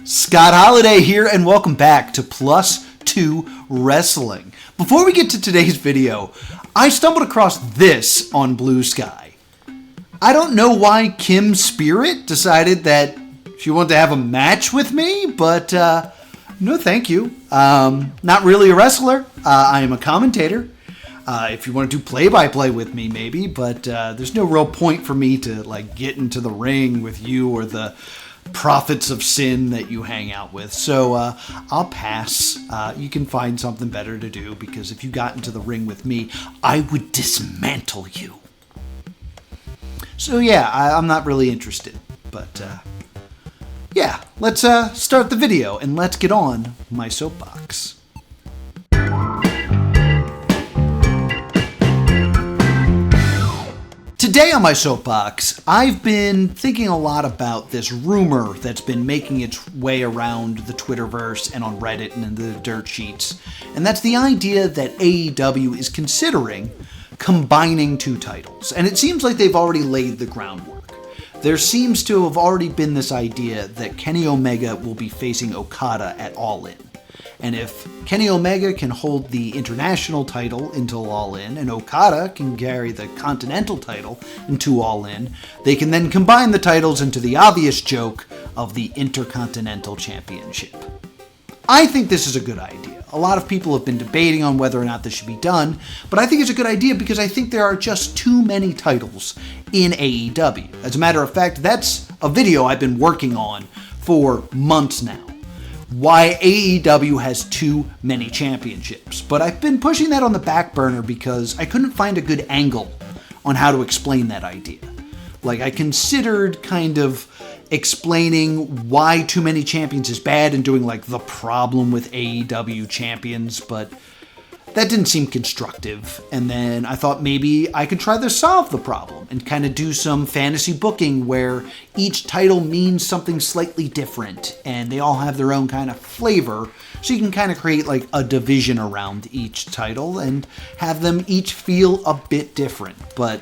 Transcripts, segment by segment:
Scott Holiday here, and welcome back to Plus 2 Wrestling. Before we get to today's video, I stumbled across this on Blue Sky. I don't know why Kim Spirit decided that she wanted to have a match with me, but no thank you. Not really a wrestler. I am a commentator. If you want to do play-by-play with me, maybe, but there's no real point for me to get into the ring with you or the prophets of sin that you hang out with. So I'll pass. You can find something better to do, because if you got into the ring with me, I would dismantle you. So yeah, I'm not really interested. But yeah, let's start the video and let's get on my soapbox. Today on my soapbox, I've been thinking a lot about this rumor that's been making its way around the Twitterverse and on Reddit and in the dirt sheets, and that's the idea that AEW is considering combining two titles, and it seems like they've already laid the groundwork. There seems to have already been this idea that Kenny Omega will be facing Okada at All In. And if Kenny Omega can hold the international title until All In, and Okada can carry the continental title into All In, they can then combine the titles into the obvious joke of the Intercontinental Championship. I think this is a good idea. A lot of people have been debating on whether or not this should be done, but I think it's a good idea because I think there are just too many titles in AEW. As a matter of fact, that's a video I've been working on for months now. Why AEW has too many championships. But I've been pushing that on the back burner because I couldn't find a good angle on how to explain that idea. I considered kind of explaining why too many champions is bad and doing the problem with AEW champions, but that didn't seem constructive. And then I thought maybe I could try to solve the problem and kind of do some fantasy booking where each title means something slightly different and they all have their own kind of flavor. So you can kind of create a division around each title and have them each feel a bit different. But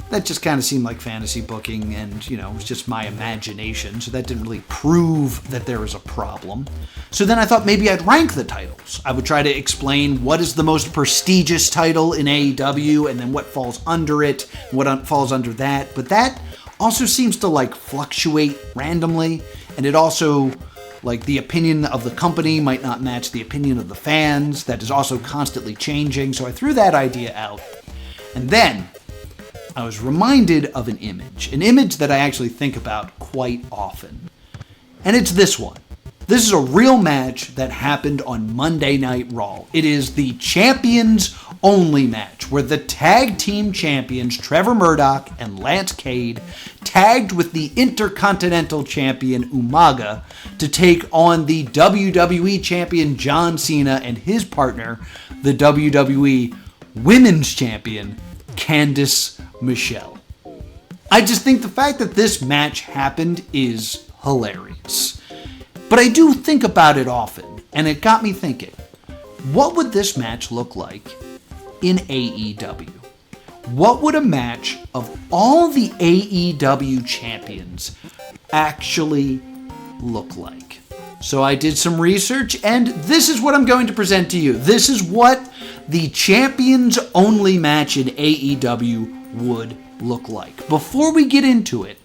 that just kind of seemed like fantasy booking, and, it was just my imagination, so that didn't really prove that there was a problem. So then I thought maybe I'd rank the titles. I would try to explain what is the most prestigious title in AEW, and then what falls under it, what falls under that. But that also seems to, fluctuate randomly, and it also, the opinion of the company might not match the opinion of the fans. That is also constantly changing, so I threw that idea out. And then I was reminded of an image that I actually think about quite often. And it's this one. This is a real match that happened on Monday Night Raw. It is the Champions Only match, where the tag team champions Trevor Murdoch and Lance Cade tagged with the Intercontinental Champion Umaga to take on the WWE Champion John Cena and his partner, the WWE Women's Champion Candice Michelle. I just think the fact that this match happened is hilarious. But I do think about it often, and it got me thinking, what would this match look like in AEW? What would a match of all the AEW champions actually look like? So I did some research, and this is what I'm going to present to you. This is what the Champions Only match in AEW would look like. Before we get into it,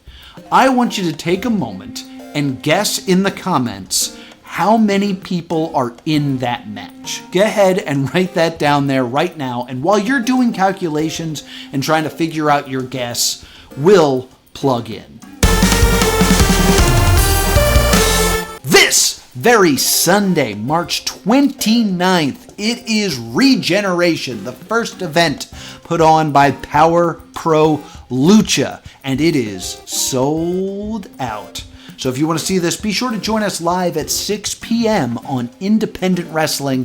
I want you to take a moment and guess in the comments how many people are in that match. Go ahead and write that down there right now, and while you're doing calculations and trying to figure out your guess, we'll plug in. This very Sunday, March 29th, it is ReGeneration, the first event put on by Power Pro Lucha, and it is sold out. So if you want to see this, be sure to join us live at 6 p.m. on IWTV.live.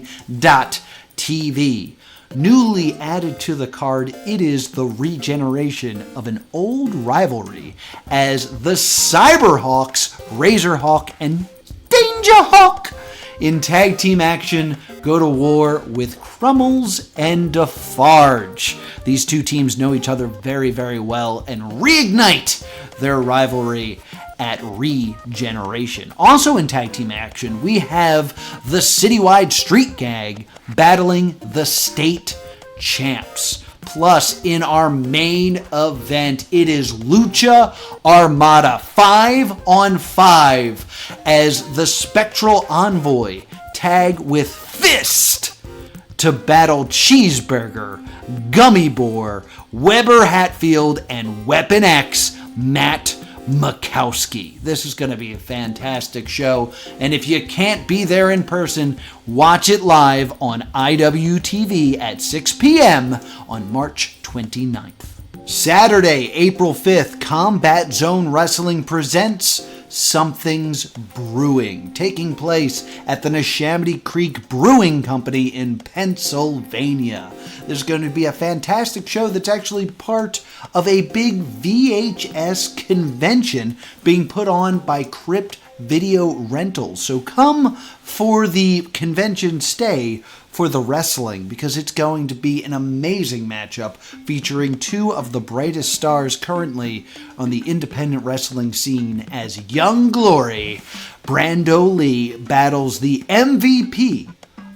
Newly added to the card, it is the regeneration of an old rivalry as the Cyberhawks, Razorhawk, and Dangerhawk In tag team action, go to war with Crummels and Defarge. These two teams know each other very, very well and reignite their rivalry at ReGeneration. Also in tag team action, we have the Citywide Street Gang battling the State Champs. Plus, in our main event, it is Lucha Armada 5-on-5 as the Spectral Envoy tag with Fist to battle Cheeseburger, Gummy Boar, Weber Hatfield, and Weapon X, Matt Makowski. This is going to be a fantastic show, and if you can't be there in person, watch it live on IWTV at 6 p.m. on March 29th. Saturday, April 5th, Combat Zone Wrestling presents Something's Brewing, taking place at the Neshaminy Creek Brewing Company in Pennsylvania. There's going to be a fantastic show that's actually part of a big VHS convention being put on by Crypt Video Rentals. So come for the convention, stay for the wrestling, because it's going to be an amazing matchup featuring two of the brightest stars currently on the independent wrestling scene as Young Glory. Brando Lee battles the MVP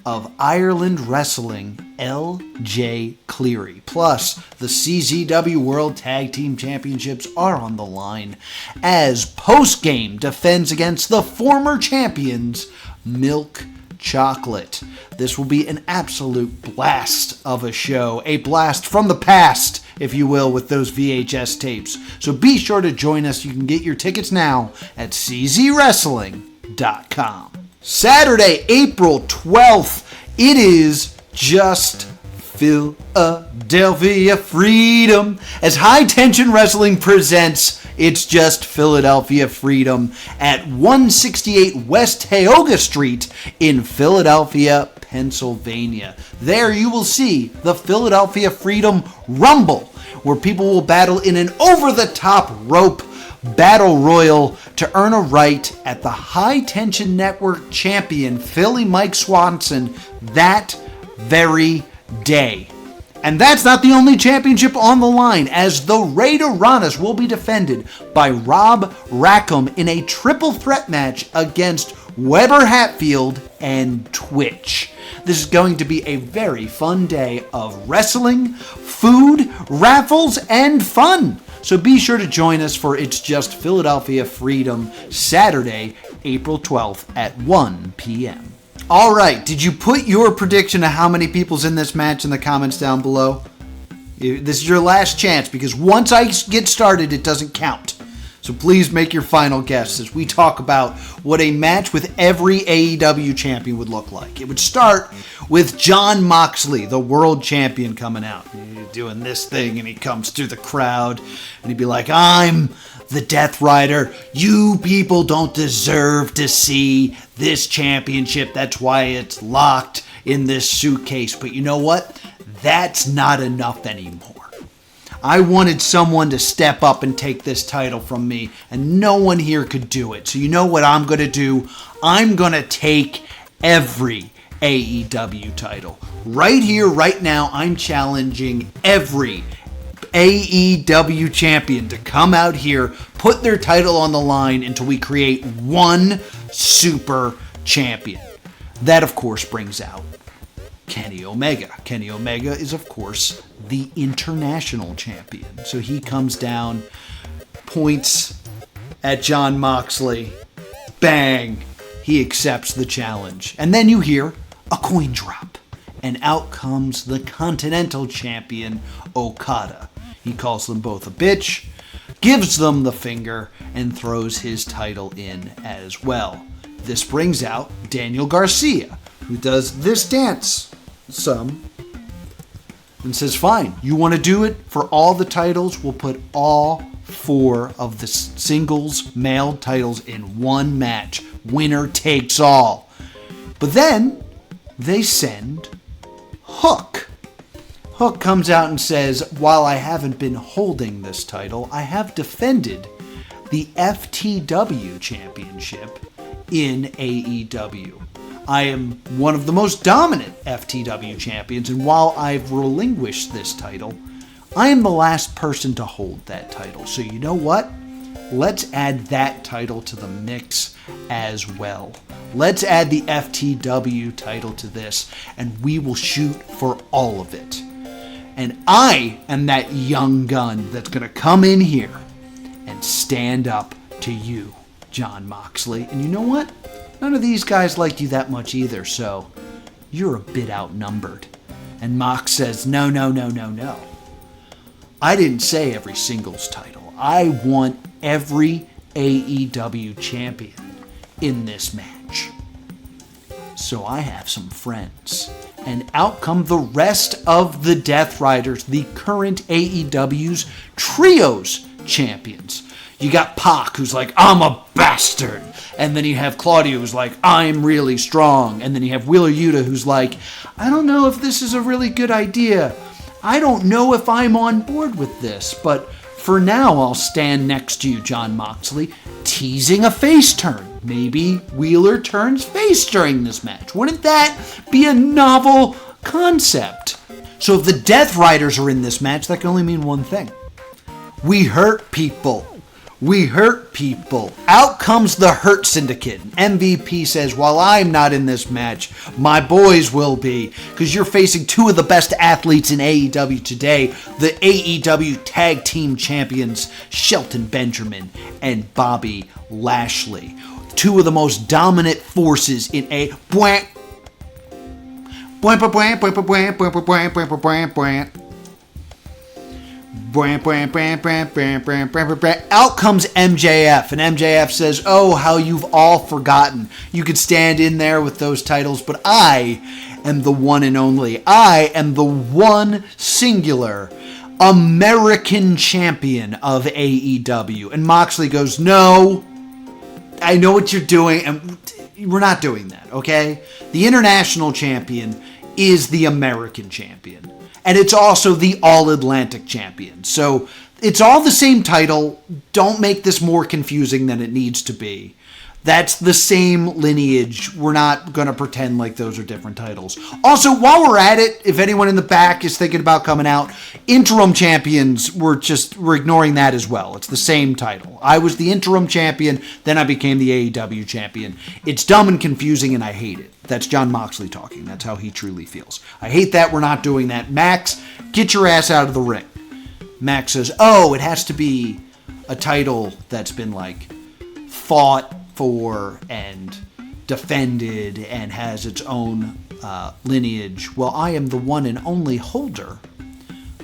of Ireland Wrestling, L.J. Cleary. Plus, the CZW World Tag Team Championships are on the line as Postgame defends against the former champions, Milk Chocolate. This will be an absolute blast of a show, a blast from the past, if you will, with those VHS tapes. So be sure to join us. You can get your tickets now at czwrestling.com. Saturday, April 12th, it is Just Philadelphia Freedom as High Tension Wrestling presents It's Just Philadelphia Freedom at 168 West Tioga Street in Philadelphia, Pennsylvania. There you will see the Philadelphia Freedom Rumble, where people will battle in an over-the-top rope battle royal to earn a right at the High Tension Network champion Philly Mike Swanson that very day. And that's not the only championship on the line, as the Raideranas will be defended by Rob Rackham in a triple threat match against Weber Hatfield and Twitch. This is going to be a very fun day of wrestling, food, raffles, and fun. So be sure to join us for It's Just Philadelphia Freedom, Saturday, April 12th at 1 p.m. All right, did you put your prediction of how many people's in this match in the comments down below? This is your last chance, because once I get started, it doesn't count. So please make your final guess as we talk about what a match with every AEW champion would look like. It would start with Jon Moxley, the world champion, coming out. He's doing this thing, and he comes through the crowd, and he'd be like, I'm the Death Rider. You people don't deserve to see this championship. That's why it's locked in this suitcase. But you know what? That's not enough anymore. I wanted someone to step up and take this title from me, and no one here could do it. So you know what I'm going to do? I'm going to take every AEW title. Right here, right now, I'm challenging every AEW champion to come out here, put their title on the line until we create one super champion. That, of course, brings out Kenny Omega. Kenny Omega is, of course, the international champion. So he comes down, points at Jon Moxley, bang, he accepts the challenge. And then you hear a coin drop, and out comes the Continental Champion, Okada. He calls them both a bitch, gives them the finger, and throws his title in as well. This brings out Daniel Garcia, who does this dance some, and says, fine, you want to do it for all the titles? We'll put all 4 of the singles male titles in one match. Winner takes all. But then they send Hook. Hook comes out and says, while I haven't been holding this title, I have defended the FTW championship in AEW. I am one of the most dominant FTW champions, and while I've relinquished this title, I am the last person to hold that title. So you know what? Let's add that title to the mix as well. Let's add the FTW title to this, and we will shoot for all of it. And I am that young gun that's going to come in here and stand up to you, Jon Moxley. And you know what? None of these guys like you that much either, so you're a bit outnumbered. And Mox says, no. I didn't say every singles title. I want every AEW champion in this match. So I have some friends. And out come the rest of the Death Riders, the current AEW's Trios champions. You got Pac, who's like, I'm a bastard. And then you have Claudio, who's like, I'm really strong. And then you have Wheeler Yuta, who's like, I don't know if this is a really good idea. I don't know if I'm on board with this. But for now, I'll stand next to you, Jon Moxley, teasing a face turn. Maybe Wheeler turns face during this match. Wouldn't that be a novel concept? So if the Death Riders are in this match, that can only mean one thing. We hurt people. We hurt people. Out comes the Hurt Syndicate. MVP says, while I'm not in this match, my boys will be. Because you're facing two of the best athletes in AEW today. The AEW Tag Team Champions, Shelton Benjamin and Bobby Lashley. Two of the most dominant forces in a... Out comes MJF, and MJF says, oh, how you've all forgotten. You could stand in there with those titles, but I am the one and only. I am the one singular American champion of AEW. And Moxley goes, no, I know what you're doing, and we're not doing that, okay? The international champion is the American champion. And it's also the All-Atlantic champion. So it's all the same title. Don't make this more confusing than it needs to be. That's the same lineage. We're not going to pretend like those are different titles. Also, while we're at it, if anyone in the back is thinking about coming out, interim champions, we're ignoring that as well. It's the same title. I was the interim champion, then I became the AEW champion. It's dumb and confusing, and I hate it. That's Jon Moxley talking. That's how he truly feels. I hate that. We're not doing that. Max, get your ass out of the ring. Max says, oh, it has to be a title that's been like fought for and defended and has its own lineage. Well, I am the one and only holder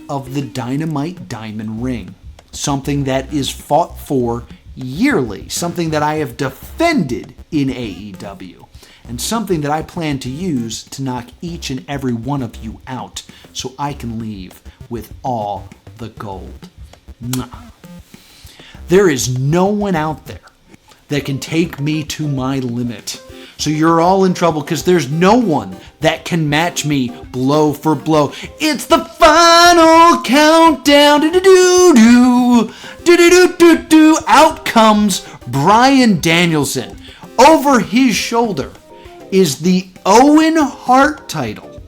of the Dynamite Diamond Ring. Something that is fought for yearly. Something that I have defended in AEW. And something that I plan to use to knock each and every one of you out so I can leave with all the gold. There is no one out there that can take me to my limit. So you're all in trouble because there's no one that can match me blow for blow. It's the final countdown. Do-do-do-do. Out comes Bryan Danielson. Over his shoulder is the Owen Hart title,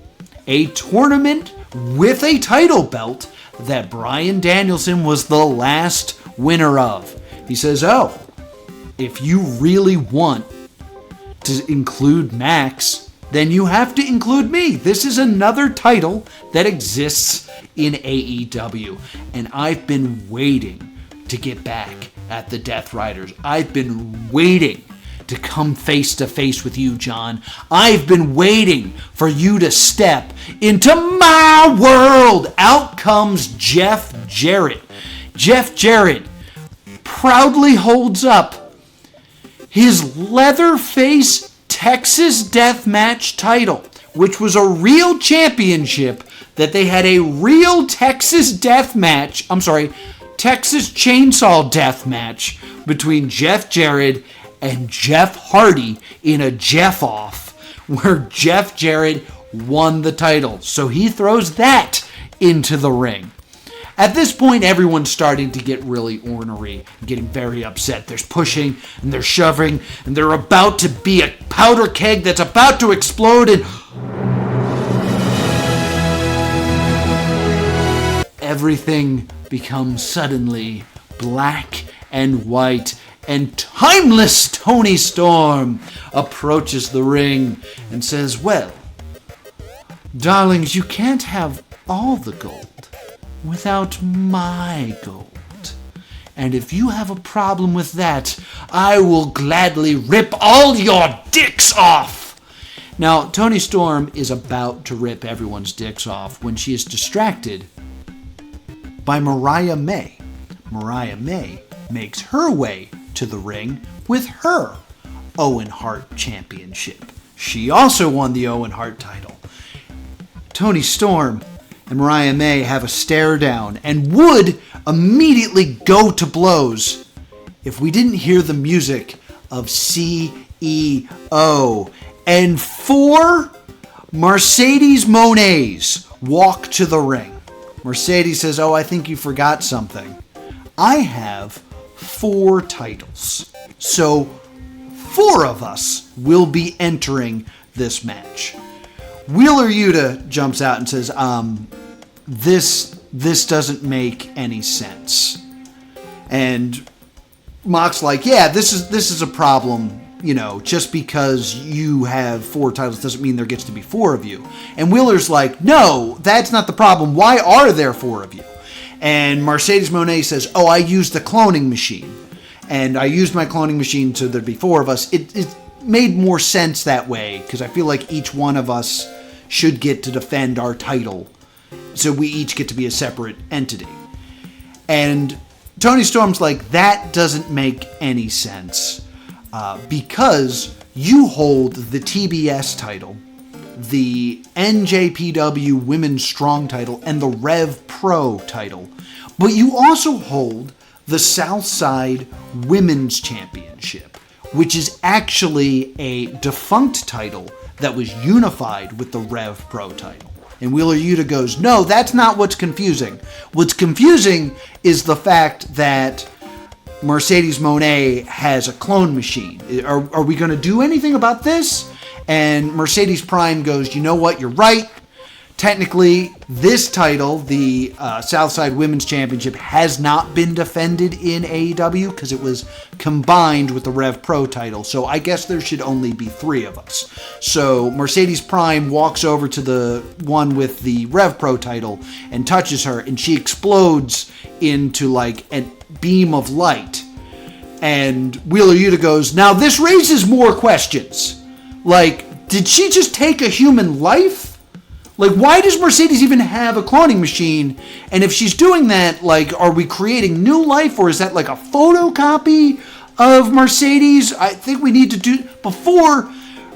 a tournament with a title belt that Bryan Danielson was the last winner of. He says, oh, if you really want to include Max, then you have to include me. This is another title that exists in AEW, and I've been waiting to get back at the Death Riders. I've been waiting to come face to face with you, John. I've been waiting for you to step into my world. Out comes Jeff Jarrett. Jeff Jarrett proudly holds up his Leatherface Texas Deathmatch title, which was a real championship that they had a real Texas Chainsaw Deathmatch between Jeff Jarrett and Jeff Hardy in a Jeff-off, where Jeff Jarrett won the title. So he throws that into the ring. At this point, everyone's starting to get really ornery, getting very upset. There's pushing, and there's shoving, and they're about to be powder keg that's about to explode, and everything becomes suddenly black and white, and timeless Toni Storm approaches the ring and says, well, darlings, you can't have all the gold without my gold. And if you have a problem with that, I will gladly rip all your dicks off. Now, Toni Storm is about to rip everyone's dicks off when she is distracted by Mariah May. Mariah May makes her way to the ring with her Owen Hart Championship. She also won the Owen Hart title. Toni Storm and Mariah May have a stare down and would immediately go to blows if we didn't hear the music of CEO. And 4 Mercedes Monets walk to the ring. Mercedes says, oh, I think you forgot something. I have 4 titles. So 4 of us will be entering this match. Wheeler Yuta jumps out and says, this doesn't make any sense. And Mox's like, yeah, this is a problem. Just because you have 4 titles doesn't mean there gets to be 4 of you. And Wheeler's like, no, that's not the problem. Why are there 4 of you? And Mercedes Moné says, oh, I used the cloning machine. And I used my cloning machine so there'd be 4 of us. It made more sense that way, because I feel like each one of us should get to defend our title. So we each get to be a separate entity. And Toni Storm's like, that doesn't make any sense. Because you hold the TBS title, the NJPW Women's Strong title, and the Rev Pro title. But you also hold the Southside Women's Championship, which is actually a defunct title that was unified with the Rev Pro title. And Wheeler Yuta goes, no, that's not what's confusing. What's confusing is the fact that Mercedes Moné has a clone machine. Are we going to do anything about this? And Mercedes Prime goes, you know what, you're right. Technically, this title, the Southside Women's Championship, has not been defended in AEW because it was combined with the Rev Pro title. So I guess there should only be 3 of us. So Mercedes Prime walks over to the one with the Rev Pro title and touches her, and she explodes into like a beam of light. And Wheeler Yuta goes, now this raises more questions. Like, did she just take a human life? Like, why does Mercedes even have a cloning machine? And if she's doing that, like, are we creating new life, or is that like a photocopy of Mercedes? I think we need to do, before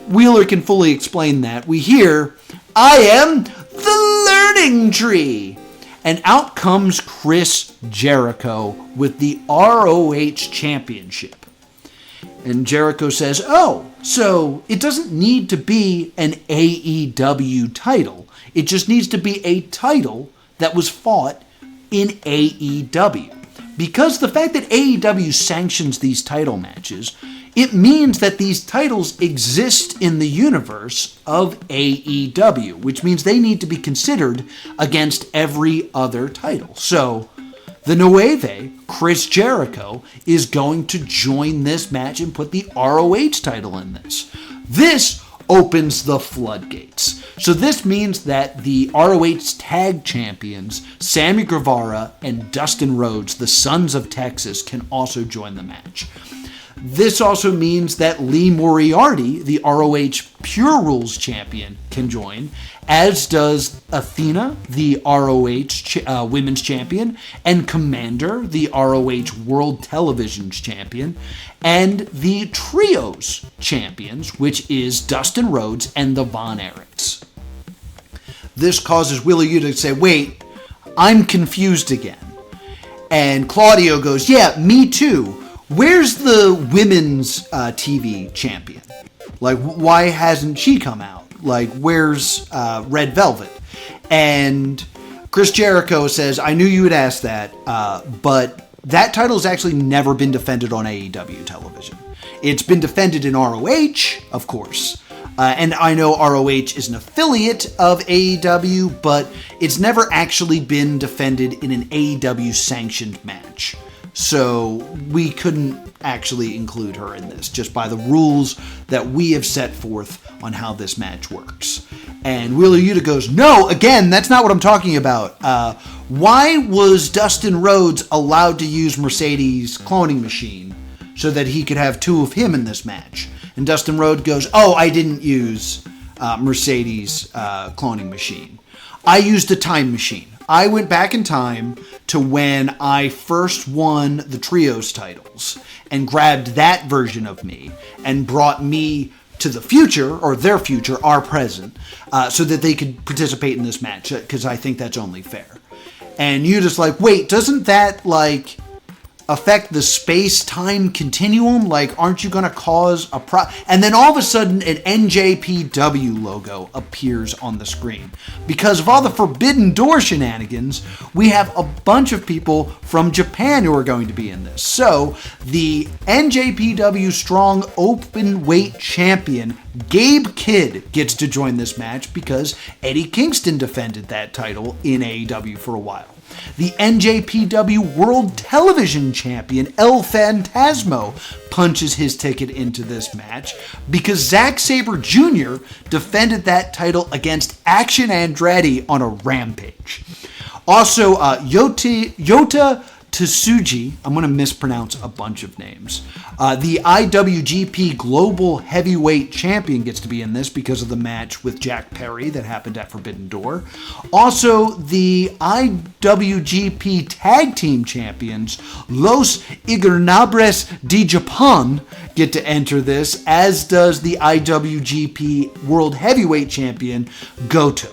Wheeler can fully explain that, we hear, I am the learning tree. And out comes Chris Jericho with the ROH Championship. And Jericho says, oh, so it doesn't need to be an AEW title. It just needs to be a title that was fought in AEW. Because the fact that AEW sanctions these title matches, it means that these titles exist in the universe of AEW, which means they need to be considered against every other title. So the Nueve, Chris Jericho, is going to join this match and put the ROH title in this. This opens the floodgates. So this means that the ROH tag champions, Sammy Guevara and Dustin Rhodes, the Sons of Texas, can also join the match. This also means that Lee Moriarty, the ROH Pure Rules champion, can join, as does Athena, the ROH Women's Champion, and Commander, the ROH World Television Champion, and the Trios Champions, which is Dustin Rhodes and the Von Erichs. This causes Wheeler Yuta to say, wait, I'm confused again. And Claudio goes, yeah, me too. Where's the women's TV champion? Like, why hasn't she come out? Like, where's Red Velvet? And Chris Jericho says, I knew you would ask that, but that title has actually never been defended on AEW television. It's been defended in ROH, of course. And I know ROH is an affiliate of AEW, but it's never actually been defended in an AEW-sanctioned match. So we couldn't actually include her in this, just by the rules that we have set forth on how this match works. And Wheeler Yuta goes, no, again, that's not what I'm talking about. Why was Dustin Rhodes allowed to use Mercedes' cloning machine so that he could have two of him in this match? And Dustin Rhodes goes, oh, I didn't use Mercedes' cloning machine. I used a time machine. I went back in time to when I first won the Trios titles and grabbed that version of me and brought me to the future, or their future, our present, so that they could participate in this match, because I think that's only fair. And you just like, wait, doesn't that, like, affect the space-time continuum? Like, aren't you going to cause a And then all of a sudden, an NJPW logo appears on the screen. Because of all the Forbidden Door shenanigans, we have a bunch of people from Japan who are going to be in this. So, the NJPW Strong Openweight Champion, Gabe Kidd, gets to join this match because Eddie Kingston defended that title in AEW for a while. The NJPW World Television Champion, El Phantasmo, punches his ticket into this match because Zack Sabre Jr. defended that title against Action Andretti on a Rampage. Also, Yota Tsuji, I'm going to mispronounce a bunch of names. The IWGP Global Heavyweight Champion gets to be in this because of the match with Jack Perry that happened at Forbidden Door. Also, the IWGP Tag Team Champions, Los Ingobernables de Japan, get to enter this, as does the IWGP World Heavyweight Champion, Goto.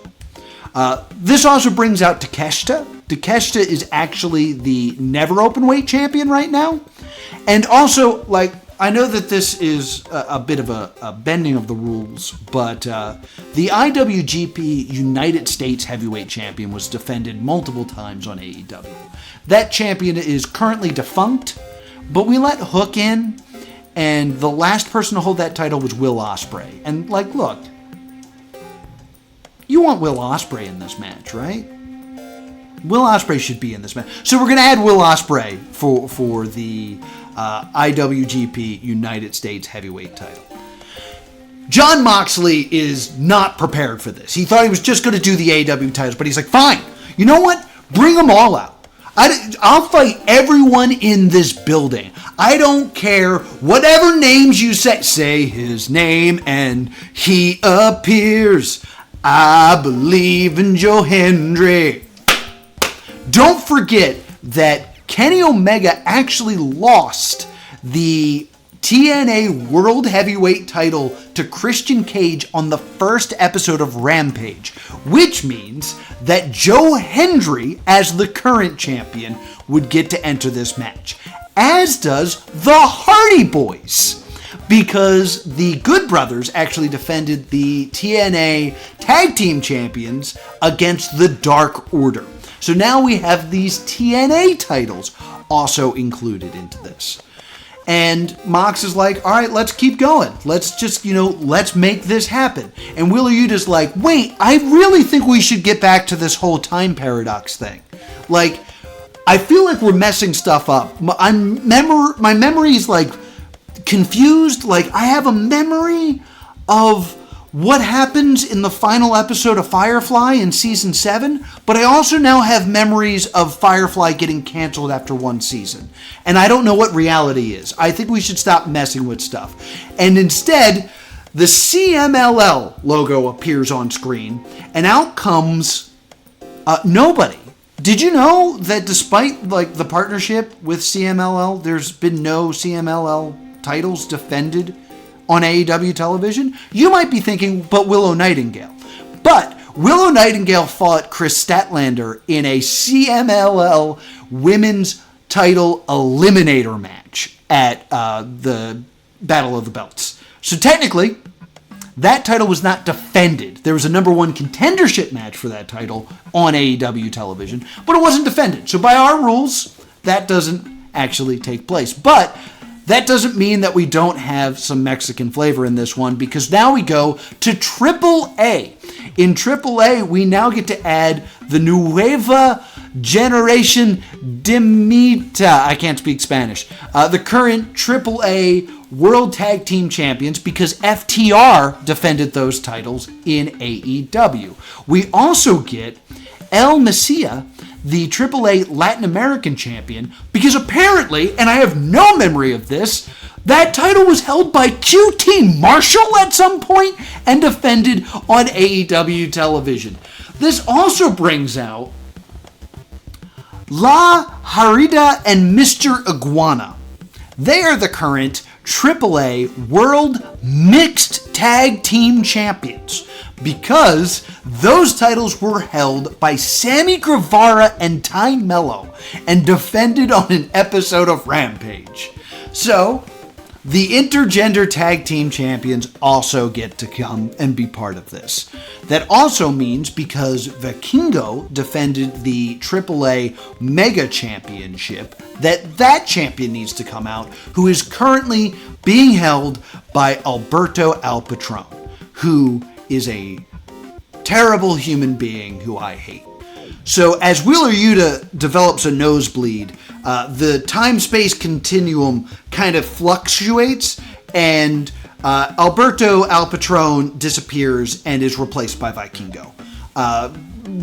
This also brings out Takeshita. Takeshita is actually the never openweight champion right now. And also, like, I know that this is a bit of a bending of the rules, but the IWGP United States Heavyweight Champion was defended multiple times on AEW. That champion is currently defunct, but we let Hook in, and the last person to hold that title was Will Ospreay. And, like, look, you want Will Ospreay in this match, right? Will Ospreay should be in this match. So we're going to add Will Ospreay for the IWGP United States Heavyweight title. John Moxley is not prepared for this. He thought he was just going to do the AEW titles, but he's like, fine, you know what? Bring them all out. I'll fight everyone in this building. I don't care whatever names you say. Say his name and he appears. I believe in Joe Hendry. Don't forget that Kenny Omega actually lost the TNA World Heavyweight title to Christian Cage on the first episode of Rampage, which means that Joe Hendry, as the current champion, would get to enter this match, as does the Hardy Boys, because the Good Brothers actually defended the TNA Tag Team Champions against the Dark Order. So now we have these TNA titles also included into this. And Mox is like, all right, let's keep going. Let's just, let's make this happen. And Wheeler Yuta's like, wait, I really think we should get back to this whole time paradox thing. Like, I feel like we're messing stuff up. My memory is like confused. Like, I have a memory of what happens in the final episode of Firefly in season 7, but I also now have memories of Firefly getting canceled after one season. And I don't know what reality is. I think we should stop messing with stuff. And instead, the CMLL logo appears on screen, and out comes nobody. Did you know that despite the partnership with CMLL, there's been no CMLL titles defended on AEW television? You might be thinking, but Willow Nightingale. But Willow Nightingale fought Chris Statlander in a CMLL women's title eliminator match at the Battle of the Belts. So technically, that title was not defended. There was a number one contendership match for that title on AEW television, but it wasn't defended. So by our rules, that doesn't actually take place. But that doesn't mean that we don't have some Mexican flavor in this one, because now we go to AAA. In AAA, we now get to add the Nueva Generation Dimita. I can't speak Spanish. The current AAA World Tag Team Champions, because FTR defended those titles in AEW. We also get El Messia, the AAA Latin American champion, because apparently, and I have no memory of this, that title was held by QT Marshall at some point and defended on AEW television. This also brings out La Harida and Mr. Iguana. They are the current AAA World Mixed Tag Team Champions, because those titles were held by Sammy Guevara and Ty Mello and defended on an episode of Rampage. So, the Intergender Tag Team Champions also get to come and be part of this. That also means, because Vikingo defended the AAA Mega Championship, that champion needs to come out, who is currently being held by Alberto Al Patron, who is a terrible human being who I hate. So as Wheeler Yuta develops a nosebleed, the time-space continuum kind of fluctuates, and Alberto Al Patron disappears and is replaced by Vikingo.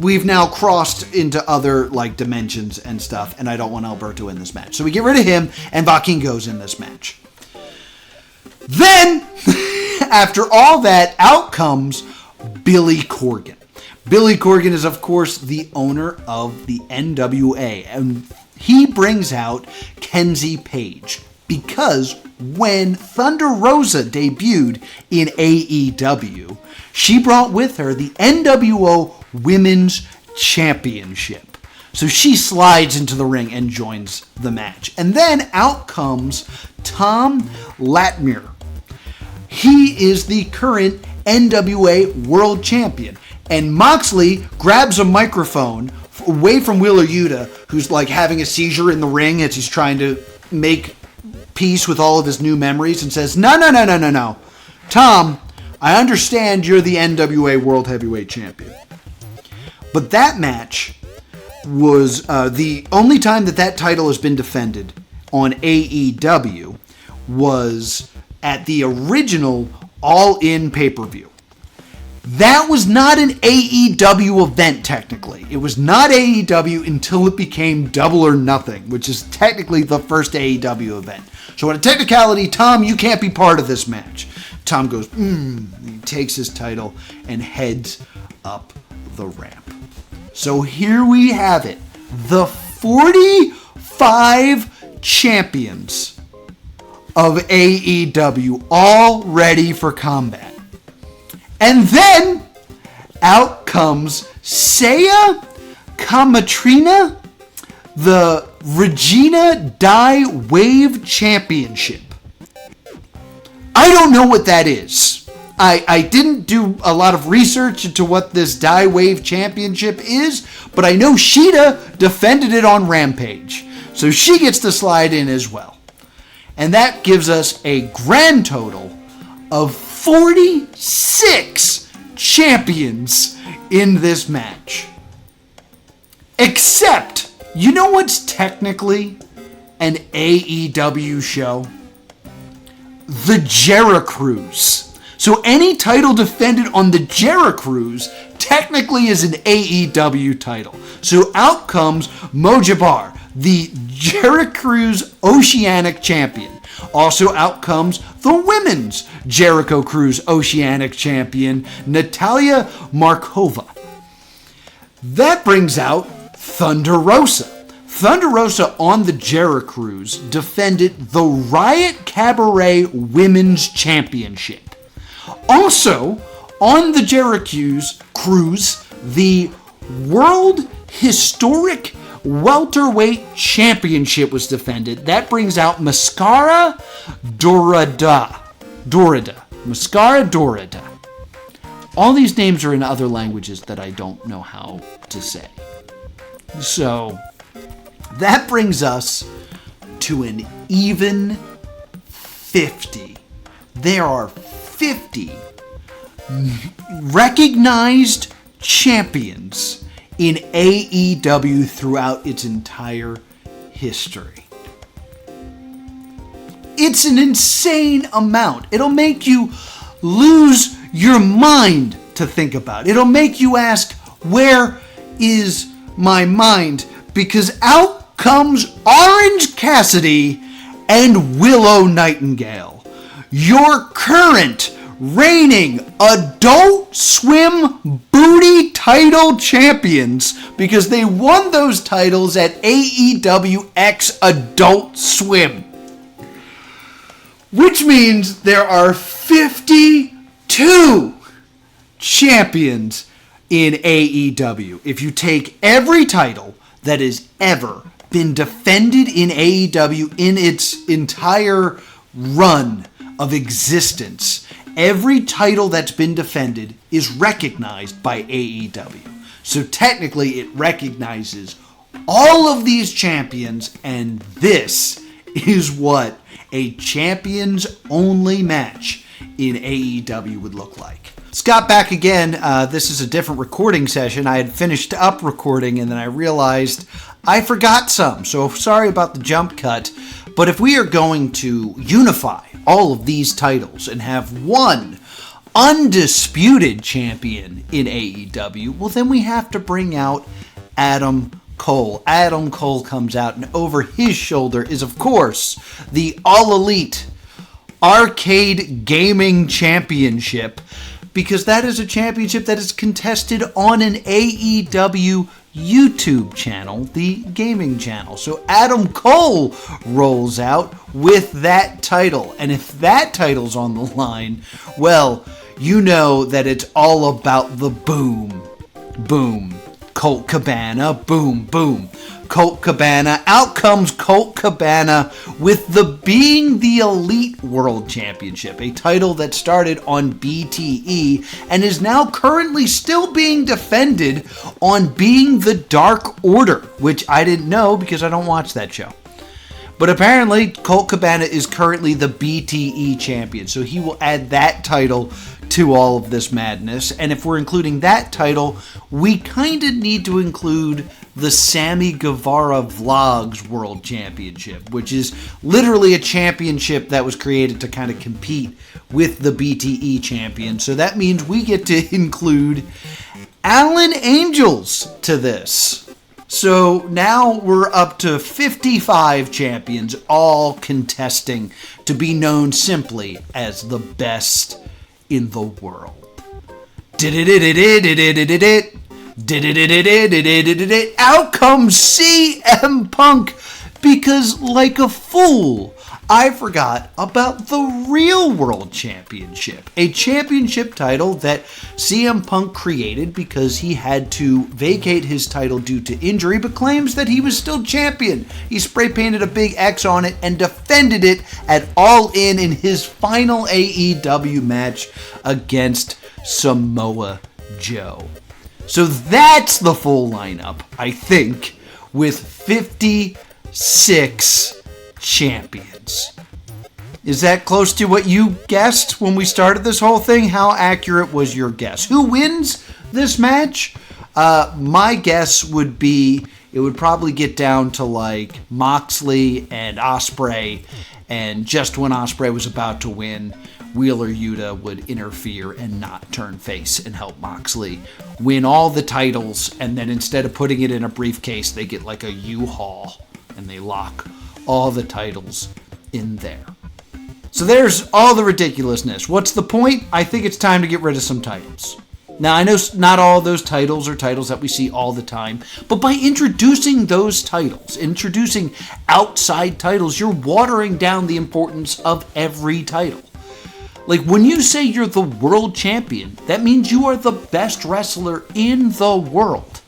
We've now crossed into other dimensions and stuff, and I don't want Alberto in this match. So we get rid of him, and Vikingo's in this match. Then, after all that, out comes Billy Corgan. Billy Corgan is, of course, the owner of the NWA, and he brings out Kenzie Page, because when Thunder Rosa debuted in AEW, she brought with her the NWO Women's Championship. So she slides into the ring and joins the match. And then out comes Tom Latimer. He is the current NWA World Champion. And Moxley grabs a microphone away from Wheeler Yuta, who's having a seizure in the ring as he's trying to make peace with all of his new memories, and says, No. Tom, I understand you're the NWA World Heavyweight Champion. But that match was the only time that title has been defended on AEW was at the original All In pay-per-view. That was not an AEW event, technically. It was not AEW until it became Double or Nothing, which is technically the first AEW event. So in a technicality, Tom, you can't be part of this match. Tom goes, He takes his title and heads up the ramp. So here we have it. The 45 champions of AEW, all ready for combat. And then out comes Saya Kamatrina, the Regina Die Wave Championship. I don't know what that is. I didn't do a lot of research into what this Die Wave Championship is, but I know Sheeta defended it on Rampage. So she gets to slide in as well. And that gives us a grand total of 46 champions in this match. Except, you know what's technically an AEW show? The Jeri-Cruise. So any title defended on the Jeri-Cruise technically is an AEW title. So out comes Mo Jabbar, the Jeri-Cruise Oceanic Champion. Also out comes the Women's Jericho Cruise Oceanic Champion, Natalia Markova. That brings out Thunder Rosa. Thunder Rosa on the Jeri-Cruise defended the Riot Cabaret Women's Championship. Also, on the Jeri-Cruise, the World Historic Welterweight Championship was defended. That brings out Mascara Dorada. Mascara Dorada. All these names are in other languages that I don't know how to say. So, that brings us to an even 50. There are 50 recognized champions in AEW throughout its entire history. It's an insane amount. It'll make you lose your mind to think about. It'll make you ask, where is my mind? Because out comes Orange Cassidy and Willow Nightingale, your current reigning Adult Swim booty title champions, because they won those titles at AEW X Adult Swim. Which means there are 52 champions in AEW. If you take every title that has ever been defended in AEW in its entire run of existence, every title that's been defended is recognized by AEW. So technically it recognizes all of these champions, and this is what a champions only match in AEW would look like. Scott back again. This is a different recording session. I had finished up recording and then I realized I forgot some. So sorry about the jump cut. But if we are going to unify all of these titles and have one undisputed champion in AEW, well then we have to bring out Adam Cole. Adam Cole comes out, and over his shoulder is, of course, the All Elite Arcade Gaming Championship, because that is a championship that is contested on an AEW YouTube channel, the gaming channel. So Adam Cole rolls out with that title, and if that title's on the line, well, you know that it's all about the boom. Boom. Colt Cabana, boom, boom. Colt Cabana, out comes Colt Cabana with the Being the Elite World Championship, a title that started on BTE and is now currently still being defended on Being the Dark Order, which I didn't know because I don't watch that show. But apparently, Colt Cabana is currently the BTE champion, so he will add that title to all of this madness. And if we're including that title, we kind of need to include the Sammy Guevara Vlogs World Championship, which is literally a championship that was created to kind of compete with the BTE champion. So that means we get to include Alan Angels to this. So now we're up to 55 champions, all contesting to be known simply as the best in the world. Out comes CM Punk, because like a fool, I forgot about the Real World Championship, a championship title that CM Punk created because he had to vacate his title due to injury, but claims that he was still champion. He spray painted a big X on it and defended it at All In his final AEW match against Samoa Joe. So that's the full lineup, I think, with 56 champions. Is that close to what you guessed when we started this whole thing? How accurate was your guess? Who wins this match? My guess would be it would probably get down to like Moxley and Ospreay, and just when Ospreay was about to win, Wheeler Yuta would interfere and not turn face and help Moxley win all the titles, and then instead of putting it in a briefcase, they get like a U-Haul and they lock all the titles in there. So there's all the ridiculousness. What's the point? I think it's time to get rid of some titles. Now, I know not all of those titles are titles that we see all the time, but by introducing those titles, introducing outside titles, you're watering down the importance of every title. Like, when you say you're the world champion, that means you are the best wrestler in the world,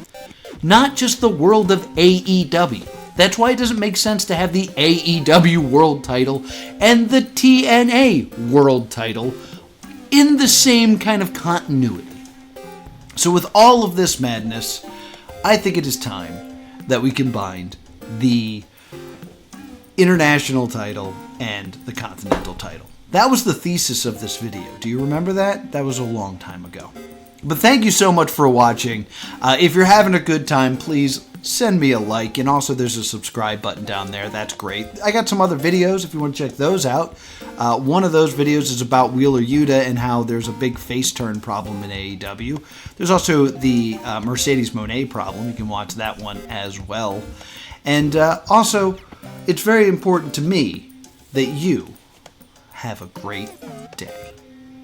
not just the world of AEW. That's why it doesn't make sense to have the AEW world title and the TNA world title in the same kind of continuity. So with all of this madness, I think it is time that we combine the international title, and the Continental title. That was the thesis of this video. Do you remember that? That was a long time ago. But thank you so much for watching. If you're having a good time, please send me a like. And also there's a subscribe button down there. That's great. I got some other videos if you want to check those out. One of those videos is about Wheeler Yuta and how there's a big face turn problem in AEW. There's also the Mercedes Moné problem. You can watch that one as well. And also, it's very important to me that you have a great day.